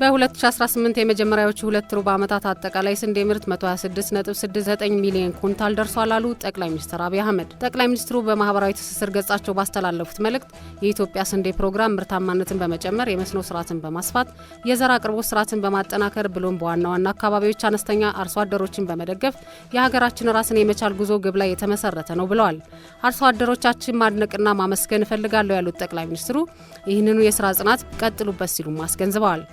በ2018 የመጀመሪያዎቹ ሁለት ሩብ ዓመታት አጠቃላይ ስንዴ ምርት 126.69 ሚሊዮን ኩንታል ደርሷል አሉ ጠቅላይ ሚኒስትር አብይ አህመድ። ጠቅላይ ሚኒስትሩ በማህበራዊ ትስስር ገጻቸው ባስተላለፉት መልእክት የኢትዮጵያ ስንዴ ፕሮግራም ምርታማነትን በመጨመር የመስኖ ስርዓትን በማስፋት የዘር አቅርቦት ስርዓትን በማጠናከር ብሎም በዋና ዋና አካባቢዎች አነስተኛ አርሶ አደሮችን በመደገፍ የሀገራችን ራስን የመቻል ጉዞ ግብ ላይ የተመሰረተ ነው ብለዋል። አርሶ አደሮቻችን ማድነቅና ማመስገን እፈልጋለሁ ያሉት ጠቅላይ ሚኒስትሩ ይህንኑ የስራ ጽናት ቀጥሉበት ሲሉም አስገንዝበዋል።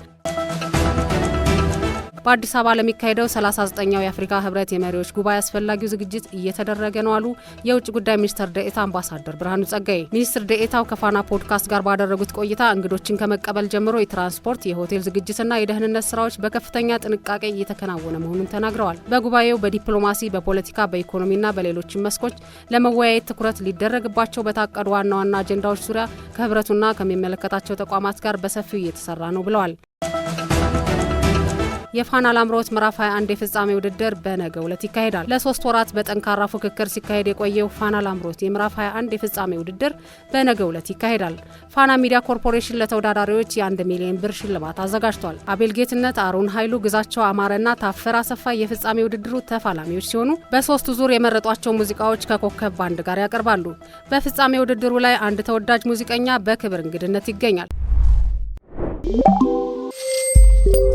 በአዲስ አበባ ለሚካሄደው 39ኛው የአፍሪካ ህብረት የመሪዎች ጉባኤ አስፈላጊው ዝግጅት እየተደረገ ነው አሉ የውጭ ጉዳይ ሚኒስትር ዴኤታ አምባሳደር ብርሃኑ ጸጋዬ። ሚኒስትር ዴኤታው ከፋና ፖድካስት ጋር ባደረጉት ቆይታ እንግዶችን ከመቀበል ጀምሮ የትራንስፖርት፣ የሆቴል ዝግጅትና የደህንነት ስራዎች በከፍተኛ ጥንቃቄ እየተከናወነ መሆኑን ተናግረዋል። በጉባኤው በዲፕሎማሲ፣ በፖለቲካ፣ በኢኮኖሚና በሌሎችም መስኮች ለመወያየት ትኩረት ሊደረግባቸው በታቀዱ ዋና ዋና አጀንዳዎች ዙሪያ ከህብረቱና ከሚመለከታቸው ተቋማት ጋር በሰፊው እየተሰራ ነው ብለዋል። የፋና ላምሮት ምዕራፍ 21 የፍጻሜ ውድድር በነገው ዕለት ይካሄዳል። ለ3 ወራት በጠንካራ ፉክክር ሲካሄድ የቆየው ፋና ላምሮት የምዕራፍ 21 የፍጻሜ ውድድር በነገው ዕለት ይካሄዳል። ፋና ሚዲያ ኮርፖሬሽን ለተወዳዳሪዎች የ1 ሚሊዮን ብር ሽልማት አዘጋጅቷል። አቤል ጌትነት፣ አሩን ኃይሉ፣ ግዛቸው አማረና ታፈር አሰፋ የፍጻሜ ውድድሩ ተፋላሚዎች ሲሆኑ በ3 ዙር የመረጧቸው ሙዚቃዎች ከኮከብ ባንድ ጋር ያቀርባሉ። በፍጻሜ ውድድሩ ላይ አንድ ተወዳጅ ሙዚቀኛ በክብር እንግድነት ይገኛል።